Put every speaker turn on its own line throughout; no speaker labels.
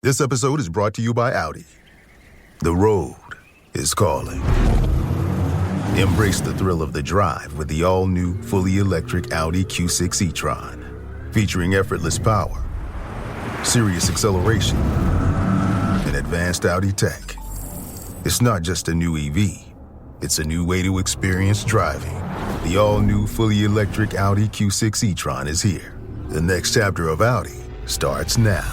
This episode is brought to you by Audi. The road is calling. Embrace the thrill of the drive with the all-new, fully electric Audi Q6 e-tron. Featuring effortless power, serious acceleration, and advanced Audi tech. It's not just a new EV, it's a new way to experience driving. The all-new, fully electric Audi Q6 e-tron is here. The next chapter of Audi starts now.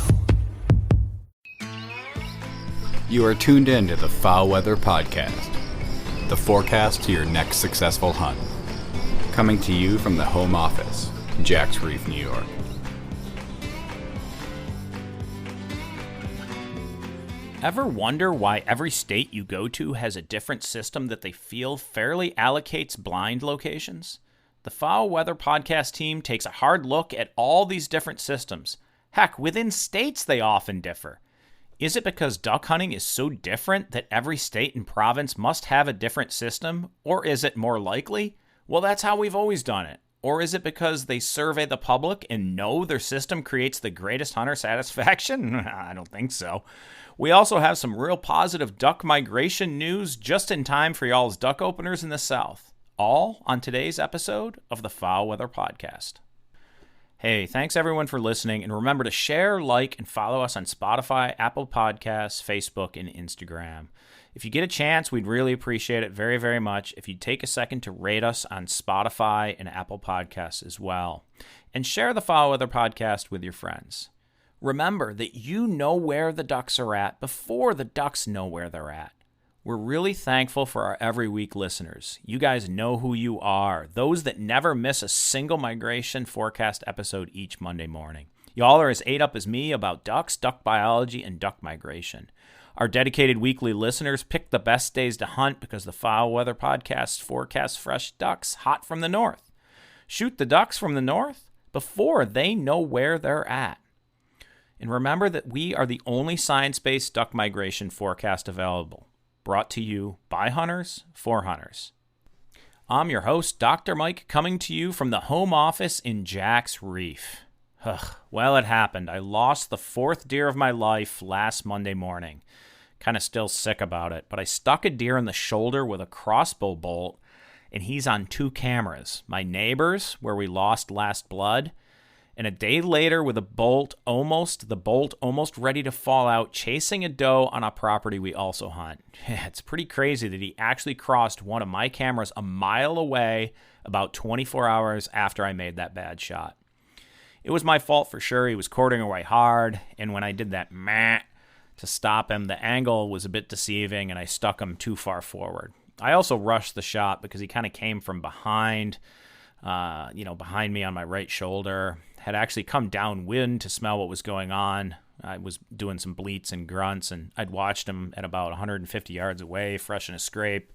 You are tuned in to the FowlWeather Podcast, the forecast to your next successful hunt. Coming to you from the home office, Jack's Reef, New York.
Ever wonder why every state you go to has a different system that they feel fairly allocates blind locations? The FowlWeather Podcast team takes a hard look at all these different systems. Heck, within states they often differ. Is it because duck hunting is so different that every state and province must have a different system? Or is it more likely? Well, that's how we've always done it. Or is it because they survey the public and know their system creates the greatest hunter satisfaction? I don't think so. We also have some real positive duck migration news just in time for y'all's duck openers in the South. All on today's episode of the FowlWeather Podcast. Hey, thanks everyone for listening, and remember to share, like, and follow us on Spotify, Apple Podcasts, Facebook, and Instagram. If you get a chance, we'd really appreciate it very, very much if you'd take a second to rate us on Spotify and Apple Podcasts as well. And share the FowlWeather Podcast with your friends. Remember that you know where the ducks are at before the ducks know where they're at. We're really thankful for our every week listeners. You guys know who you are. Those that never miss a single migration forecast episode each Monday morning. Y'all are as ate up as me about ducks, duck biology, and duck migration. Our dedicated weekly listeners pick the best days to hunt because the FowlWeather Podcast forecasts fresh ducks hot from the north. Shoot the ducks from the north before they know where they're at. And remember that we are the only science-based duck migration forecast available. Brought to you by hunters, for hunters. I'm your host, Dr. Mike, coming to you from the home office in Jack's Reef. Well, it happened. I lost the fourth deer of my life last Monday morning. Kind of still sick about it, but I stuck a deer in the shoulder with a crossbow bolt, and he's on 2 cameras. My neighbor's, where we lost last blood, and a day later with the bolt almost ready to fall out, chasing a doe on a property we also hunt. It's pretty crazy that he actually crossed one of my cameras a mile away about 24 hours after I made that bad shot. It was my fault for sure. He was quartering away hard, and when I did that meh to stop him, the angle was a bit deceiving, and I stuck him too far forward. I also rushed the shot because he kind of came from behind me on my right shoulder. Had actually come downwind to smell what was going on. I was doing some bleats and grunts, and I'd watched him at about 150 yards away, fresh in a scrape.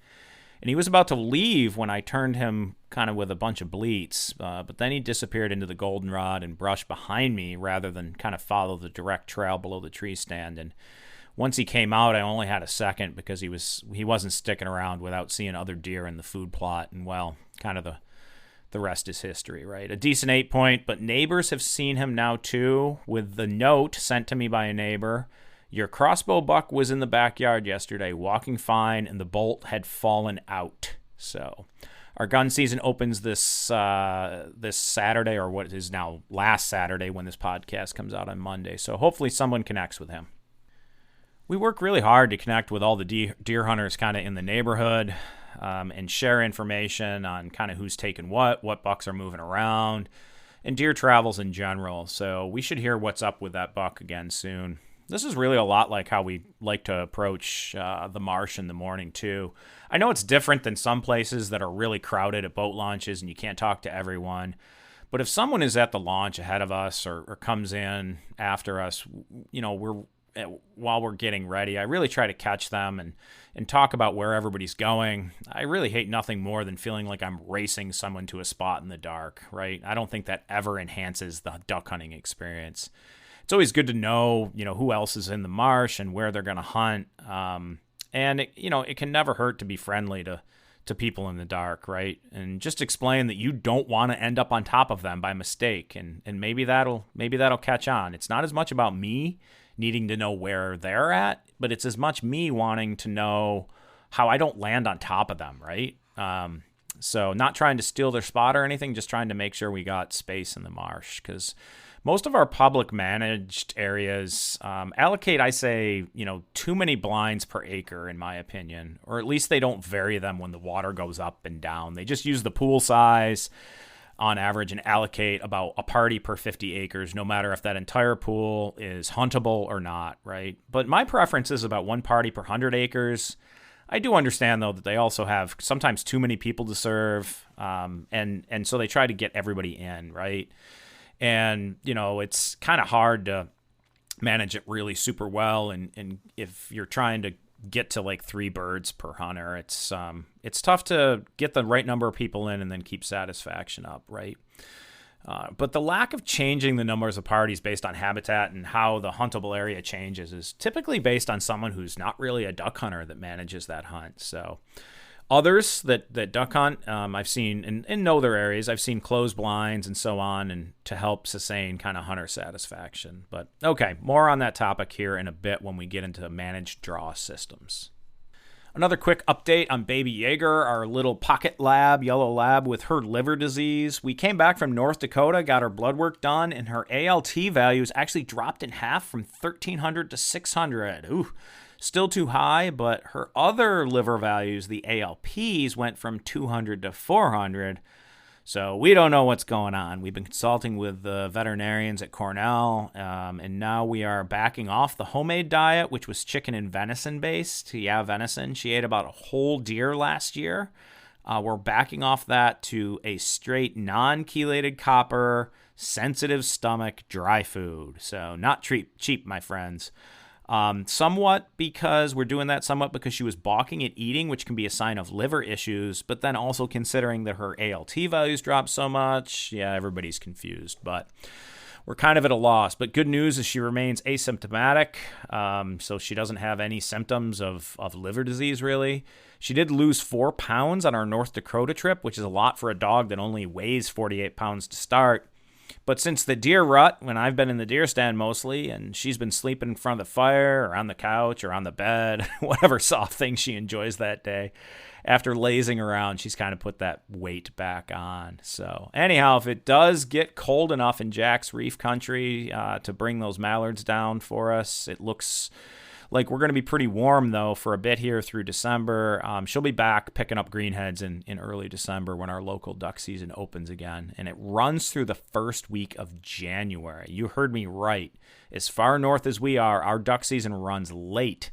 And he was about to leave when I turned him kind of with a bunch of bleats, but then he disappeared into the goldenrod and brushed behind me rather than kind of follow the direct trail below the tree stand. And once he came out, I only had a second because he wasn't sticking around without seeing other deer in the food plot. And well, kind of the rest is history, right? A decent 8-point, but neighbors have seen him now too, with the note sent to me by a neighbor. Your crossbow buck was in the backyard yesterday, walking fine, and the bolt had fallen out. So our gun season opens this Saturday, or what is now last Saturday when this podcast comes out on Monday. So hopefully someone connects with him. We work really hard to connect with all the deer hunters kind of in the neighborhood. And share information on kind of who's taking what bucks are moving around, and deer travels in general. So we should hear what's up with that buck again soon. This is really a lot like how we like to approach the marsh in the morning, too. I know it's different than some places that are really crowded at boat launches and you can't talk to everyone. But if someone is at the launch ahead of us or comes in after us, while we're getting ready, I really try to catch them and talk about where everybody's going. I really hate nothing more than feeling like I'm racing someone to a spot in the dark, right? I don't think that ever enhances the duck hunting experience. It's always good to know, who else is in the marsh and where they're going to hunt. And it can never hurt to be friendly to people in the dark, right? And just explain that you don't want to end up on top of them by mistake, and maybe that'll catch on. It's not as much about me needing to know where they're at, but it's as much me wanting to know how I don't land on top of them, right? So not trying to steal their spot or anything, just trying to make sure we got space in the marsh, because most of our public managed areas allocate, I say, too many blinds per acre, in my opinion, or at least they don't vary them when the water goes up and down. They just use the pool size on average and allocate about a party per 50 acres, no matter if that entire pool is huntable or not, right? But my preference is about one party per 100 acres. I do understand, though, that they also have sometimes too many people to serve, and so they try to get everybody in, right? And, it's kind of hard to manage it really super well, and if you're trying to get to like 3 birds per hunter, it's tough to get the right number of people in and then keep satisfaction up, right? But the lack of changing the numbers of parties based on habitat and how the huntable area changes is typically based on someone who's not really a duck hunter that manages that hunt. So others that duck hunt, I've seen and know their areas. I've seen closed blinds and so on, and to help sustain kind of hunter satisfaction. But okay, more on that topic here in a bit when we get into managed draw systems. Another quick update on Baby Jaeger, our little pocket lab, yellow lab with her liver disease. We came back from North Dakota, got her blood work done, and her ALT values actually dropped in half from 1,300 to 600. Ooh, still too high, but her other liver values, the ALPs, went from 200 to 400. So we don't know what's going on. We've been consulting with the veterinarians at Cornell, and now we are backing off the homemade diet, which was chicken and venison based. Yeah, venison. She ate about a whole deer last year. We're backing off that to a straight non-chelated copper, sensitive stomach, dry food. So not cheap, my friends. Somewhat because we're doing that somewhat because she was balking at eating, which can be a sign of liver issues, but then also considering that her ALT values dropped so much, yeah, everybody's confused, but we're kind of at a loss. But good news is she remains asymptomatic, so she doesn't have any symptoms of liver disease, really. She did lose 4 pounds on our North Dakota trip, which is a lot for a dog that only weighs 48 pounds to start. But since the deer rut, when I've been in the deer stand mostly, and she's been sleeping in front of the fire or on the couch or on the bed, whatever soft thing she enjoys that day, after lazing around, she's kind of put that weight back on. So anyhow, if it does get cold enough in Jack's Reef country to bring those mallards down for us, it looks like we're going to be pretty warm, though, for a bit here through December. She'll be back picking up greenheads in early December when our local duck season opens again. And it runs through the first week of January. You heard me right. As far north as we are, our duck season runs late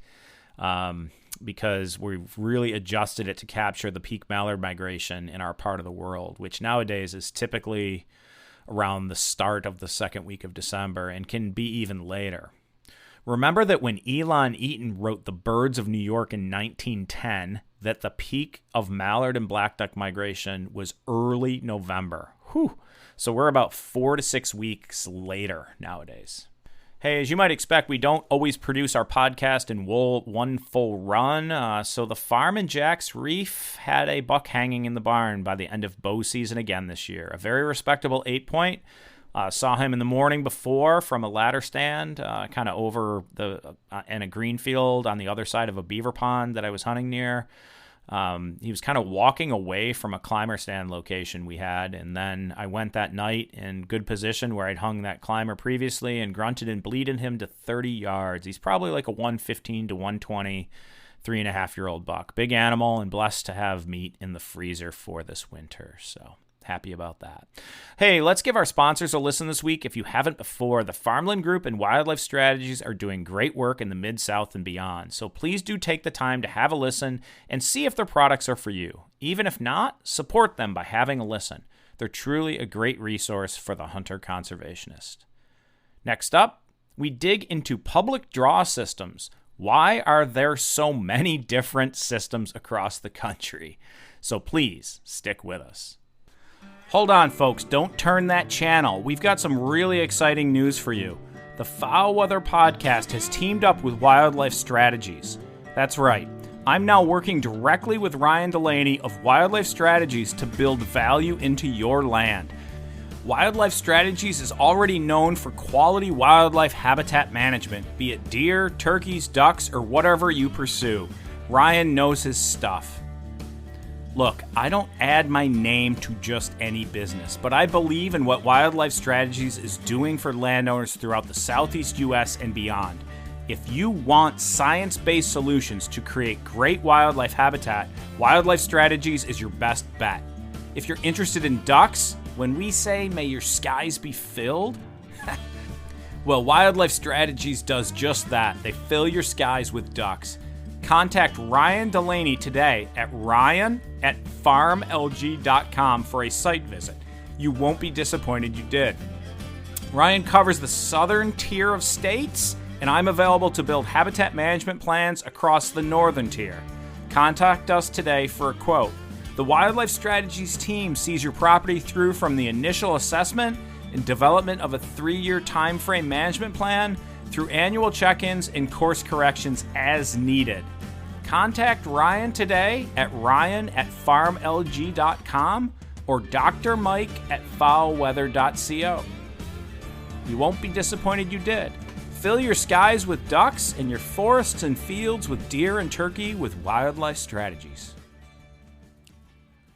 because we've really adjusted it to capture the peak mallard migration in our part of the world, which nowadays is typically around the start of the second week of December and can be even later. Remember that when Elon Eaton wrote The Birds of New York in 1910, that the peak of mallard and black duck migration was early November. Whew. So we're about 4 to 6 weeks later nowadays. Hey, as you might expect, we don't always produce our podcast in one full run. So the farm in Jack's Reef had a buck hanging in the barn by the end of bow season again this year. A very respectable 8-point. Saw him in the morning before from a ladder stand, kind of over in a green field on the other side of a beaver pond that I was hunting near. He was kind of walking away from a climber stand location we had, and then I went that night in good position where I'd hung that climber previously and grunted and bleeded him to 30 yards. He's probably like a 115 to 120, 3.5-year-old buck. Big animal and blessed to have meat in the freezer for this winter, so happy about that. Hey, let's give our sponsors a listen this week if you haven't before. The Farmland Group and Wildlife Strategies are doing great work in the Mid-South and beyond, so please do take the time to have a listen and see if their products are for you. Even if not, support them by having a listen. They're truly a great resource for the hunter conservationist. Next up, we dig into public draw systems. Why are there so many different systems across the country? So please stick with us. Hold on, folks. Don't turn that channel. We've got some really exciting news for you. The FowlWeather Podcast has teamed up with Wildlife Strategies. That's right. I'm now working directly with Ryan Delaney of Wildlife Strategies to build value into your land. Wildlife Strategies is already known for quality wildlife habitat management, be it deer, turkeys, ducks, or whatever you pursue. Ryan knows his stuff. Look, I don't add my name to just any business, but I believe in what Wildlife Strategies is doing for landowners throughout the Southeast U.S. and beyond. If you want science-based solutions to create great wildlife habitat, Wildlife Strategies is your best bet. If you're interested in ducks, when we say, may your skies be filled, well, Wildlife Strategies does just that. They fill your skies with ducks. Contact Ryan Delaney today at ryan@farmlg.com for a site visit. You won't be disappointed you did. Ryan covers the southern tier of states, and I'm available to build habitat management plans across the northern tier. Contact us today for a quote. The Wildlife Strategies team sees your property through from the initial assessment and development of a 3-year time frame management plan through annual check-ins and course corrections as needed. Contact Ryan today at ryan@farmlg.com or Dr. Mike at FowlWeather.co. You won't be disappointed you did. Fill your skies with ducks and your forests and fields with deer and turkey with Wildlife Strategies.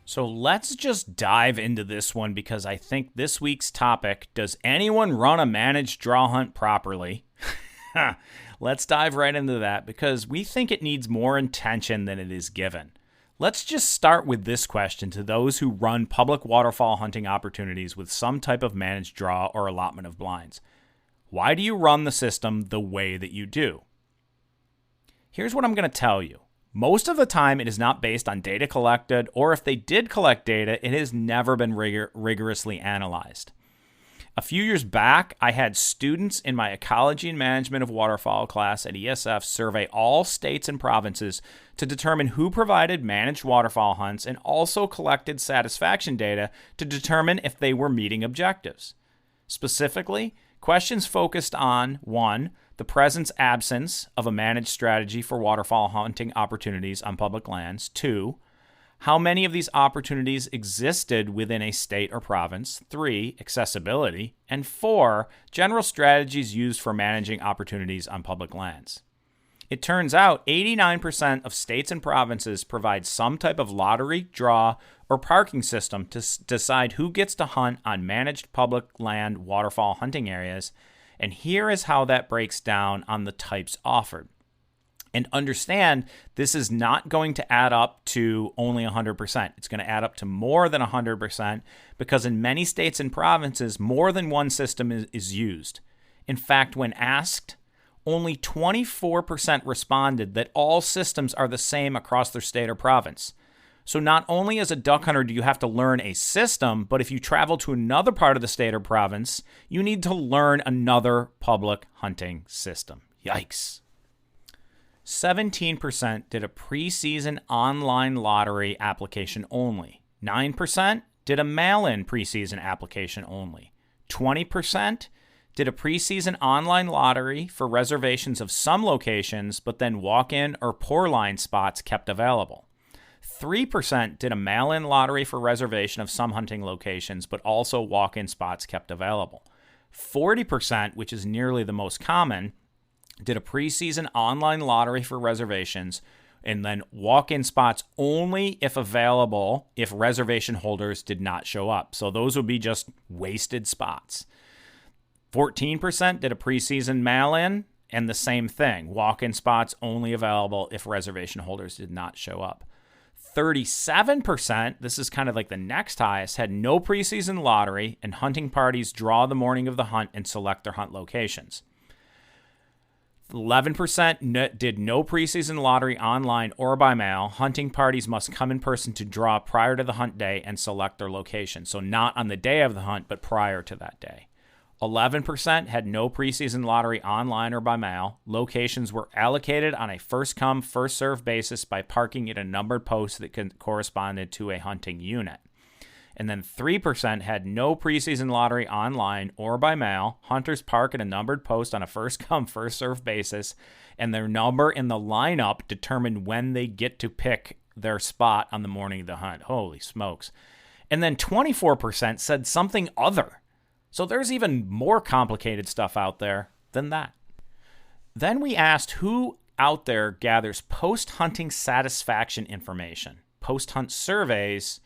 So let's just dive into this one because I think this week's topic, does anyone run a managed draw hunt properly? Let's dive right into that because we think it needs more intention than it is given. Let's just start with this question to those who run public waterfowl hunting opportunities with some type of managed draw or allotment of blinds. Why do you run the system the way that you do? Here's what I'm going to tell you. Most of the time, it is not based on data collected, or if they did collect data, it has never been rigorously analyzed. A few years back, I had students in my Ecology and Management of Waterfowl class at ESF survey all states and provinces to determine who provided managed waterfowl hunts and also collected satisfaction data to determine if they were meeting objectives. Specifically, questions focused on 1. The presence-absence of a managed strategy for waterfowl hunting opportunities on public lands. 2. How many of these opportunities existed within a state or province. 3. Accessibility. And 4. General strategies used for managing opportunities on public lands. It turns out 89% of states and provinces provide some type of lottery, draw, or parking system to decide who gets to hunt on managed public land waterfowl hunting areas. And here is how that breaks down on the types offered. And understand, this is not going to add up to only 100%. It's going to add up to more than 100% because in many states and provinces, more than one system is used. In fact, when asked, only 24% responded that all systems are the same across their state or province. So not only as a duck hunter do you have to learn a system, but if you travel to another part of the state or province, you need to learn another public hunting system. Yikes. 17% did a preseason online lottery application only. 9% did a mail-in preseason application only. 20% did a preseason online lottery for reservations of some locations, but then walk-in or pour line spots kept available. 3% did a mail-in lottery for reservation of some hunting locations, but also walk-in spots kept available. 40%, which is nearly the most common, did a preseason online lottery for reservations and then walk-in spots only if available if reservation holders did not show up. So those would be just wasted spots. 14% did a preseason mail-in and the same thing. Walk-in spots only available if reservation holders did not show up. 37%, this is kind of like the next highest, had no preseason lottery and hunting parties draw the morning of the hunt and select their hunt locations. 11% did no preseason lottery online or by mail. Hunting parties must come in person to draw prior to the hunt day and select their location. So not on the day of the hunt, but prior to that day. 11% had no preseason lottery online or by mail. Locations were allocated on a first-come, first-served basis by parking at a numbered post that corresponded to a hunting unit. And then 3% had no preseason lottery online or by mail. Hunters park at a numbered post on a first-come, first-served basis, and their number in the lineup determine when they get to pick their spot on the morning of the hunt. Holy smokes. And then 24% said something other. So there's even more complicated stuff out there than that. Then we asked who out there gathers post-hunting satisfaction information, post-hunt surveys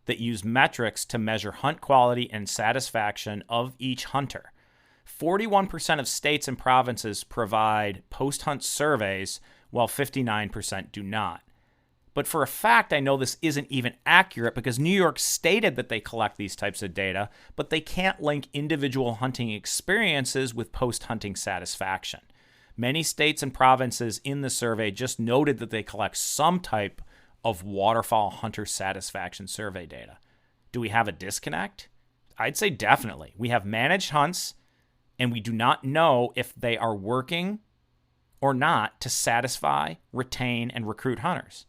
that use metrics to measure hunt quality and satisfaction of each hunter. 41% of states and provinces provide post-hunt surveys, while 59% do not. But for a fact, I know this isn't even accurate because New York stated that they collect these types of data, but they can't link individual hunting experiences with post-hunting satisfaction. Many states and provinces in the survey just noted that they collect some type of waterfowl hunter satisfaction survey data. Do we have a disconnect? I'd say definitely. We have managed hunts, and we do not know if they are working or not to satisfy, retain, and recruit hunters.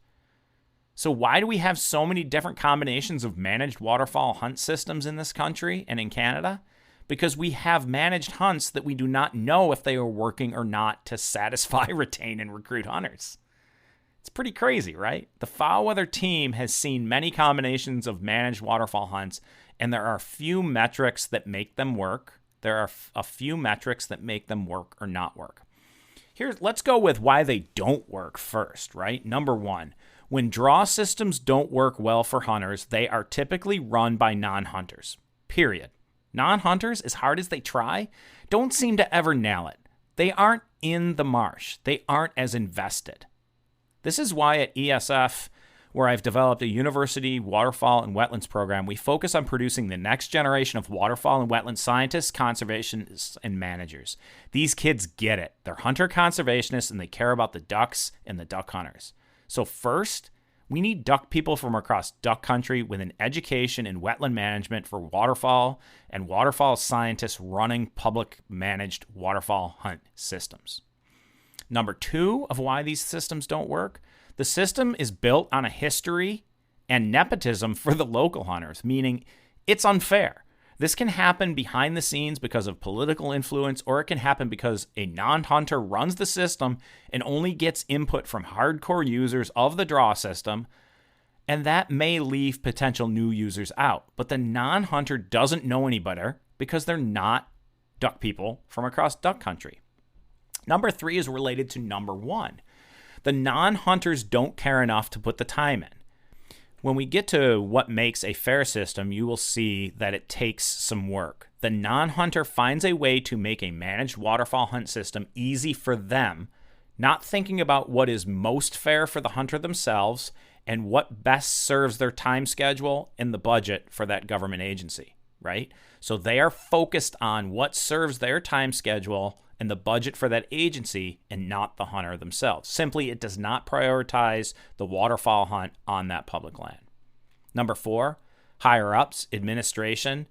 So why do we have so many different combinations of managed waterfowl hunt systems in this country and in Canada? Because we have managed hunts that we do not know if they are working or not to satisfy, retain, and recruit hunters. It's pretty crazy, right? The FowlWeather team has seen many combinations of managed waterfowl hunts, and there are a few metrics that make them work. There are a few metrics that make them work or not work. Let's go with why they don't work first, right? Number one, when draw systems don't work well for hunters, they are typically run by non-hunters, period. Non-hunters, as hard as they try, don't seem to ever nail it. They aren't in the marsh. They aren't as invested. This is why at ESF, where I've developed a university waterfowl and wetlands program, we focus on producing the next generation of waterfowl and wetland scientists, conservationists, and managers. These kids get it. They're hunter conservationists, and they care about the ducks and the duck hunters. So first, we need duck people from across duck country with an education in wetland management for waterfowl and waterfowl scientists running public managed waterfowl hunt systems. Number two of why these systems don't work, the system is built on a history and nepotism for the local hunters, meaning it's unfair. This can happen behind the scenes because of political influence, or it can happen because a non-hunter runs the system and only gets input from hardcore users of the draw system, and that may leave potential new users out. But the non-hunter doesn't know any better because they're not duck people from across duck country. Number three is related to number one. The non-hunters don't care enough to put the time in. When we get to what makes a fair system, you will see that it takes some work. The non-hunter finds a way to make a managed waterfowl hunt system easy for them, not thinking about what is most fair for the hunter themselves and what best serves their time schedule and the budget for that government agency, right? So they are focused on what serves their time schedule and the budget for that agency and not the hunter themselves. Simply, it does not prioritize the waterfowl hunt on that public land. Number four, higher-ups, administration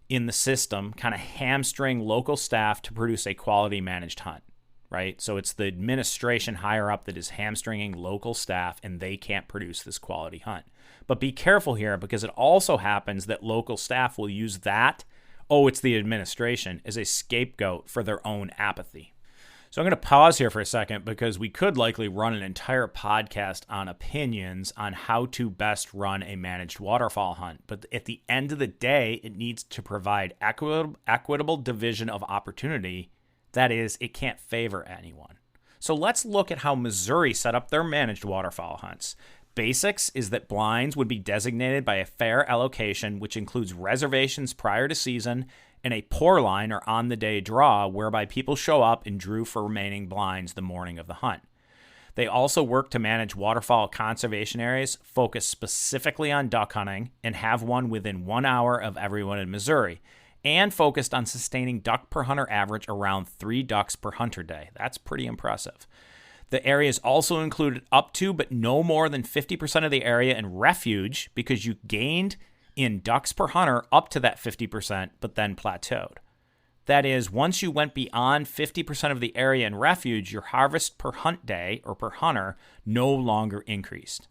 in the system kind of hamstring local staff to produce a quality managed hunt, right? So it's the administration higher-up that is hamstringing local staff, and they can't produce this quality hunt. But be careful here, because it also happens that local staff will use that, it's the administration, as a scapegoat for their own apathy. So I'm going to pause here for a second because we could likely run an entire podcast on opinions on how to best run a managed waterfowl hunt. But at the end of the day, it needs to provide equitable division of opportunity. That is, it can't favor anyone. So let's look at how Missouri set up their managed waterfowl hunts. Basics is that blinds would be designated by a fair allocation, which includes reservations prior to season and a pour line or on-the-day draw, whereby people show up and drew for remaining blinds the morning of the hunt. They also work to manage waterfowl conservation areas, focus specifically on duck hunting, and have one within 1 hour of everyone in Missouri, and focused on sustaining duck per hunter average around 3 ducks per hunter day. That's pretty impressive. The areas also included up to, but no more than 50% of the area in refuge, because you gained in ducks per hunter up to that 50%, but then plateaued. That is, once you went beyond 50% of the area in refuge, your harvest per hunt day or per hunter no longer increased.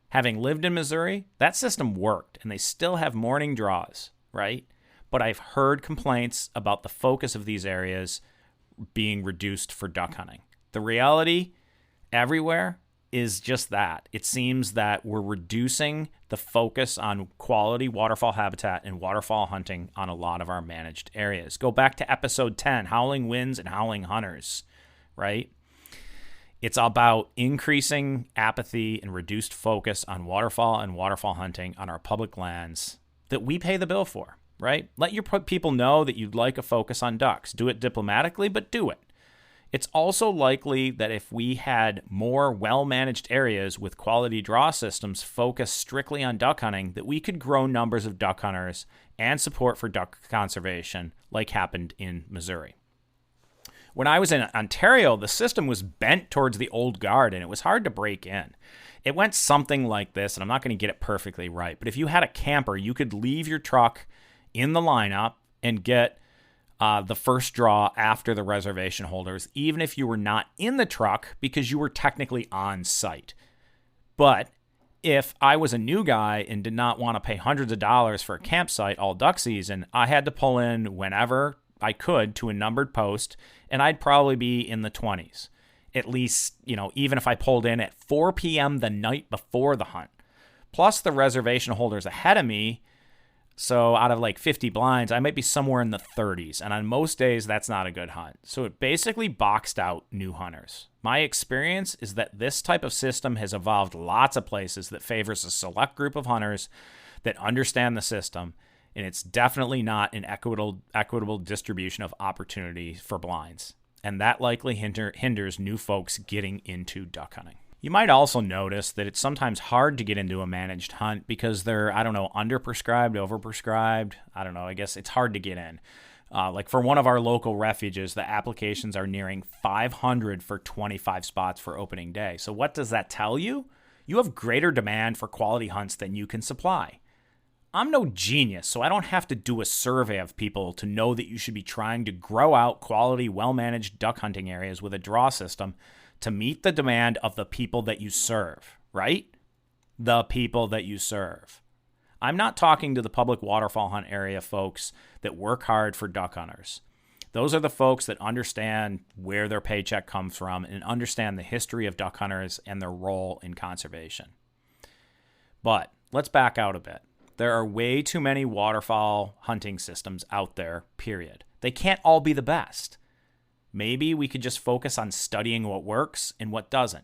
Having lived in Missouri, that system worked, and they still have morning draws, right? But I've heard complaints about the focus of these areas being reduced for duck hunting. The reality everywhere is just that. It seems that we're reducing the focus on quality waterfowl habitat and waterfowl hunting on a lot of our managed areas. Go back to episode 10, Howling Winds and Howling Hunters, right? It's about increasing apathy and reduced focus on waterfowl and waterfowl hunting on our public lands that we pay the bill for, right? Let your people know that you'd like a focus on ducks. Do it diplomatically, but do it. It's also likely that if we had more well-managed areas with quality draw systems focused strictly on duck hunting, that we could grow numbers of duck hunters and support for duck conservation like happened in Missouri. When I was in Ontario, the system was bent towards the old guard, and it was hard to break in. It went something like this, and I'm not going to get it perfectly right, but if you had a camper, you could leave your truck in the lineup and get the first draw after the reservation holders, even if you were not in the truck because you were technically on site. But if I was a new guy and did not want to pay hundreds of dollars for a campsite all duck season, I had to pull in whenever I could to a numbered post, and I'd probably be in the 20s. At least, even if I pulled in at 4 p.m. the night before the hunt. Plus the reservation holders ahead of me, so out of like 50 blinds, I might be somewhere in the 30s. And on most days, that's not a good hunt. So it basically boxed out new hunters. My experience is that this type of system has evolved lots of places that favors a select group of hunters that understand the system. And it's definitely not an equitable distribution of opportunity for blinds. And that likely hinders new folks getting into duck hunting. You might also notice that it's sometimes hard to get into a managed hunt because they're, underprescribed, overprescribed. I guess it's hard to get in. Like for one of our local refuges, the applications are nearing 500 for 25 spots for opening day. So what does that tell you? You have greater demand for quality hunts than you can supply. I'm no genius, so I don't have to do a survey of people to know that you should be trying to grow out quality, well-managed duck hunting areas with a draw system to meet the demand of the people that you serve, right? The people that you serve. I'm not talking to the public waterfowl hunt area folks that work hard for duck hunters. Those are the folks that understand where their paycheck comes from and understand the history of duck hunters and their role in conservation. But let's back out a bit. There are way too many waterfowl hunting systems out there, period. They can't all be the best. Maybe we could just focus on studying what works and what doesn't.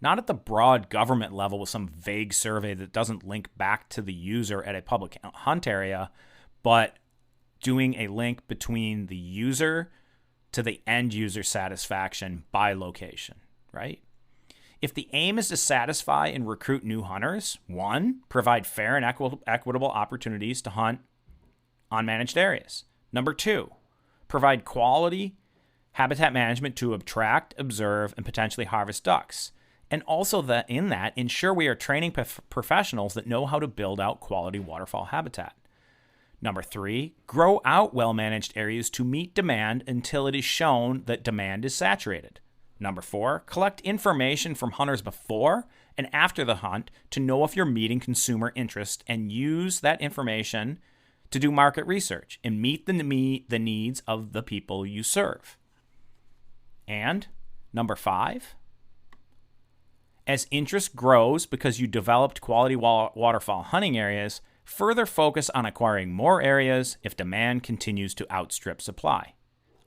Not at the broad government level with some vague survey that doesn't link back to the user at a public hunt area, but doing a link between the user to the end user satisfaction by location, right? If the aim is to satisfy and recruit new hunters, 1, provide fair and equitable opportunities to hunt on managed areas. 2, provide quality habitat management to attract, observe, and potentially harvest ducks. And also ensure we are training professionals that know how to build out quality waterfowl habitat. 3, grow out well-managed areas to meet demand until it is shown that demand is saturated. 4, collect information from hunters before and after the hunt to know if you're meeting consumer interest and use that information to do market research and meet the needs of the people you serve. And 5, as interest grows because you developed quality waterfowl hunting areas, further focus on acquiring more areas if demand continues to outstrip supply.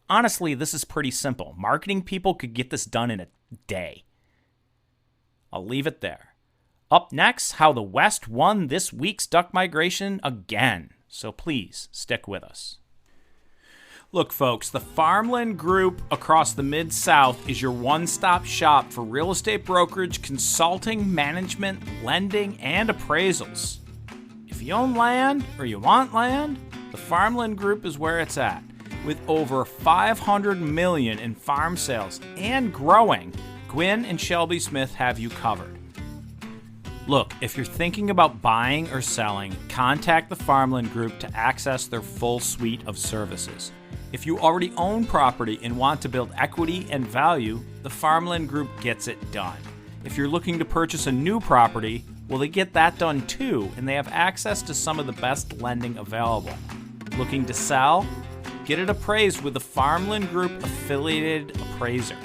Honestly, this is pretty simple. Marketing people could get this done in a day. I'll leave it there. Up next, how the West won this week's duck migration again. So please stick with us. Look, folks, the Farmland Group across the Mid-South is your one-stop shop for real estate brokerage, consulting, management, lending, and appraisals. If you own land or you want land, the Farmland Group is where it's at. With over $500 million in farm sales and growing, Gwynn and Shelby Smith have you covered. Look, if you're thinking about buying or selling, contact the Farmland Group to access their full suite of services. If you already own property and want to build equity and value, the Farmland Group gets it done. If you're looking to purchase a new property, well, they get that done too, and they have access to some of the best lending available. Looking to sell? Get it appraised with the Farmland Group affiliated appraiser.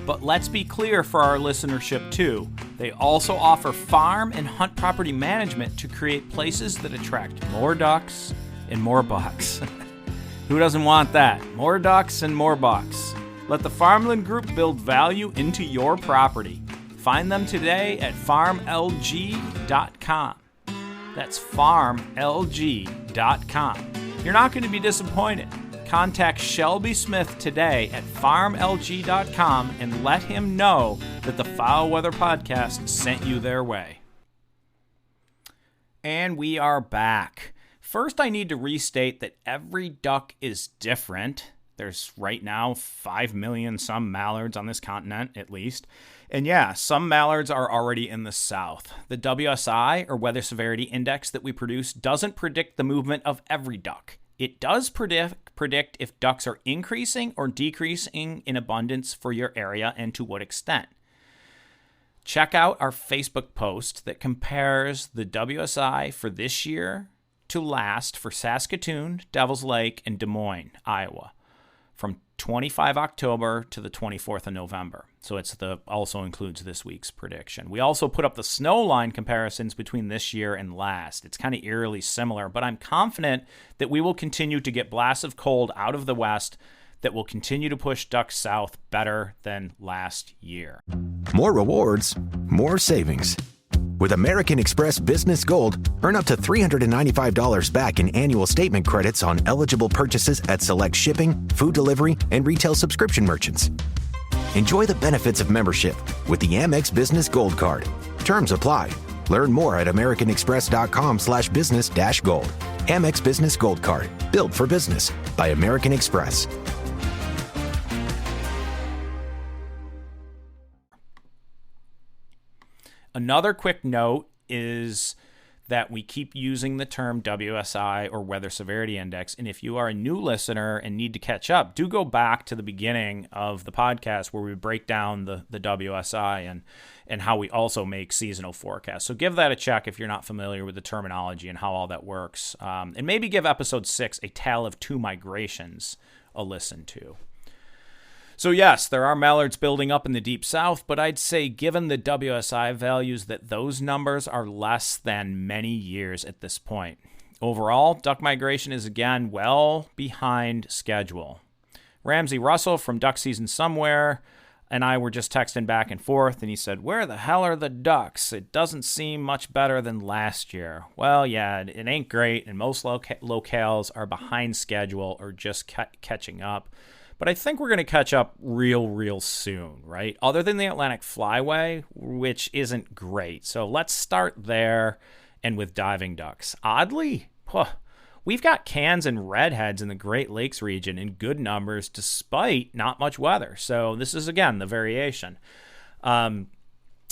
But let's be clear for our listenership too. They also offer farm and hunt property management to create places that attract more ducks and more bucks. Who doesn't want that? More ducks and more bucks. Let the Farmland Group build value into your property. Find them today at farmlg.com. That's farmlg.com. You're not going to be disappointed. Contact Shelby Smith today at farmlg.com and let him know that the Foul Weather Podcast sent you their way. And we are back. First, I need to restate that every duck is different. There's right now 5 million some mallards on this continent, at least. And yeah, some mallards are already in the south. The WSI, or Weather Severity Index, that we produce doesn't predict the movement of every duck. It does predict if ducks are increasing or decreasing in abundance for your area and to what extent. Check out our Facebook post that compares the WSI for this year to last for Saskatoon, Devils Lake, and Des Moines, Iowa, from 25 October to the 24th of November. So also includes this week's prediction. We also put up the snow line comparisons between this year and last. It's kind of eerily similar, but I'm confident that we will continue to get blasts of cold out of the west that will continue to push ducks south better than last year.
More rewards, more savings. With American Express Business Gold, earn up to $395 back in annual statement credits on eligible purchases at select shipping, food delivery, and retail subscription merchants. Enjoy the benefits of membership with the Amex Business Gold Card. Terms apply. Learn more at americanexpress.com/business-gold. Amex Business Gold Card. Built for business by American Express.
Another quick note is that we keep using the term WSI, or Weather Severity Index. And if you are a new listener and need to catch up, do go back to the beginning of the podcast where we break down the WSI and how we also make seasonal forecasts. So give that a check if you're not familiar with the terminology and how all that works. And maybe give episode 6, A Tale of Two Migrations, a listen to. So yes, there are mallards building up in the deep south, but I'd say given the WSI values that those numbers are less than many years at this point. Overall, duck migration is again well behind schedule. Ramsey Russell from Duck Season Somewhere and I were just texting back and forth, and he said, "Where the hell are the ducks? It doesn't seem much better than last year." Well, yeah, it ain't great, and most locales are behind schedule or just catching up. But I think we're going to catch up real soon, right? Other than the Atlantic Flyway, which isn't great. So let's start there and with diving ducks. Oddly, we've got cans and redheads in the Great Lakes region in good numbers despite not much weather. So this is, again, the variation.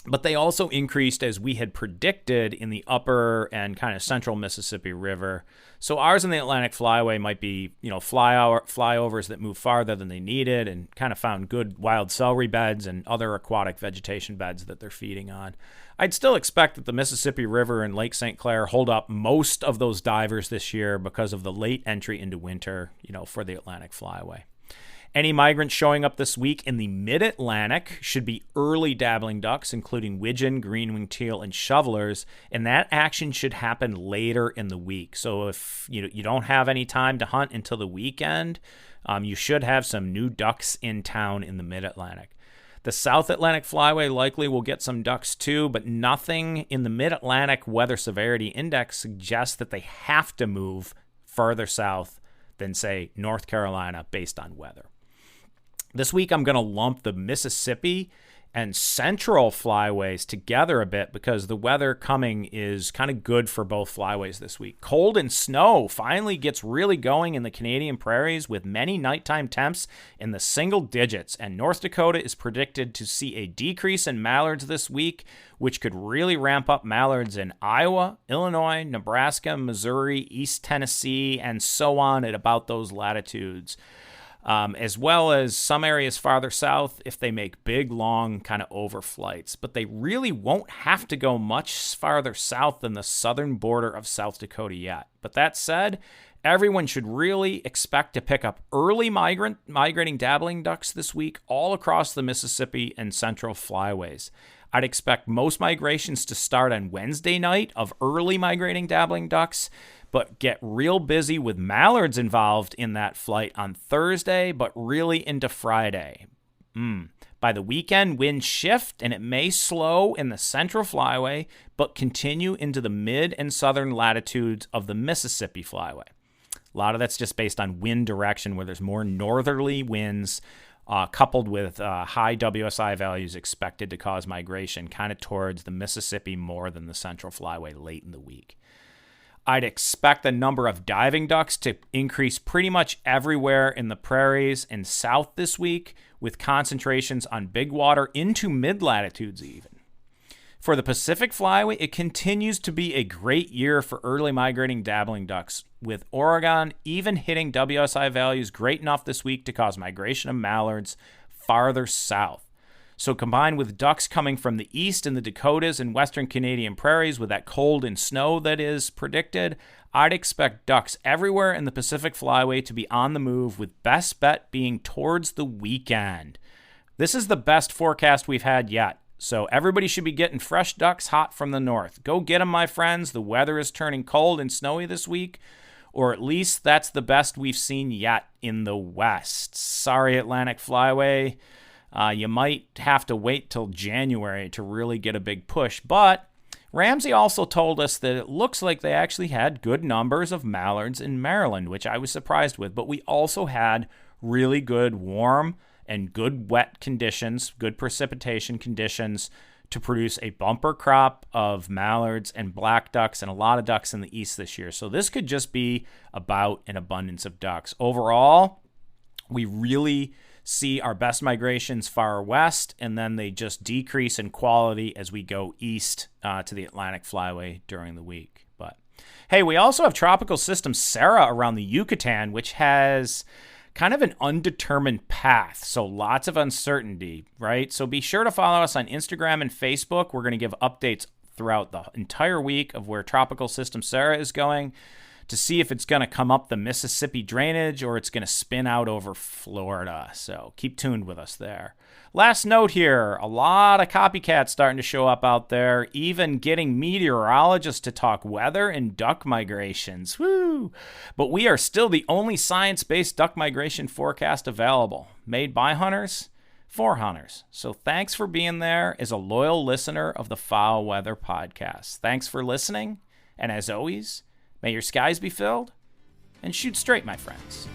But they also increased as we had predicted in the upper and kind of central Mississippi River. So ours in the Atlantic Flyway might be, flyovers that move farther than they needed and kind of found good wild celery beds and other aquatic vegetation beds that they're feeding on. I'd still expect that the Mississippi River and Lake St. Clair hold up most of those divers this year because of the late entry into winter, for the Atlantic Flyway. Any migrants showing up this week in the mid-Atlantic should be early dabbling ducks, including widgeon, green-winged teal, and shovelers, and that action should happen later in the week. So if you don't have any time to hunt until the weekend, you should have some new ducks in town in the mid-Atlantic. The South Atlantic Flyway likely will get some ducks too, but nothing in the Mid-Atlantic Weather Severity Index suggests that they have to move further south than, say, North Carolina based on weather. This week, I'm going to lump the Mississippi and Central Flyways together a bit because the weather coming is kind of good for both flyways this week. Cold and snow finally gets really going in the Canadian prairies with many nighttime temps in the single digits, and North Dakota is predicted to see a decrease in mallards this week, which could really ramp up mallards in Iowa, Illinois, Nebraska, Missouri, East Tennessee, and so on at about those latitudes. As well as some areas farther south if they make big, long kind of overflights. But they really won't have to go much farther south than the southern border of South Dakota yet. But that said, Everyone should really expect to pick up early migrating dabbling ducks this week all across the Mississippi and Central Flyways. I'd expect most migrations to start on Wednesday night of early migrating dabbling ducks, but get real busy with mallards involved in that flight on Thursday, but really into Friday. By the weekend, winds shift, and it may slow in the Central Flyway, but continue into the mid and southern latitudes of the Mississippi Flyway. A lot of that's just based on wind direction, where there's more northerly winds coupled with high WSI values expected to cause migration kind of towards the Mississippi more than the Central Flyway late in the week. I'd expect the number of diving ducks to increase pretty much everywhere in the prairies and south this week, with concentrations on big water into mid-latitudes even. For the Pacific Flyway, it continues to be a great year for early migrating dabbling ducks, with Oregon even hitting WSI values great enough this week to cause migration of mallards farther south. So combined with ducks coming from the east in the Dakotas and western Canadian prairies with that cold and snow that is predicted, I'd expect ducks everywhere in the Pacific Flyway to be on the move, with best bet being towards the weekend. This is the best forecast we've had yet, so everybody should be getting fresh ducks hot from the north. Go get them, my friends. The weather is turning cold and snowy this week, or at least that's the best we've seen yet in the west. Sorry, Atlantic Flyway. You might have to wait till January to really get a big push. But Ramsey also told us that it looks like they actually had good numbers of mallards in Maryland, which I was surprised with. But we also had really good warm and good wet conditions, good precipitation conditions to produce a bumper crop of mallards and black ducks and a lot of ducks in the east this year. So this could just be about an abundance of ducks. Overall, we really see our best migrations far west, and then they just decrease in quality as we go east to the Atlantic Flyway during the week. But hey, we also have Tropical System Sarah around the Yucatan, which has kind of an undetermined path, so lots of uncertainty, right? So be sure to follow us on Instagram and Facebook. We're going to give updates throughout the entire week of where Tropical System Sarah is going, to see if it's going to come up the Mississippi drainage or it's going to spin out over Florida. So keep tuned with us there. Last note here, a lot of copycats starting to show up out there, even getting meteorologists to talk weather and duck migrations. Woo! But we are still the only science-based duck migration forecast available, made by hunters for hunters. So thanks for being there as a loyal listener of the Fowl Weather Podcast. Thanks for listening, and as always, may your skies be filled, and shoot straight, my friends.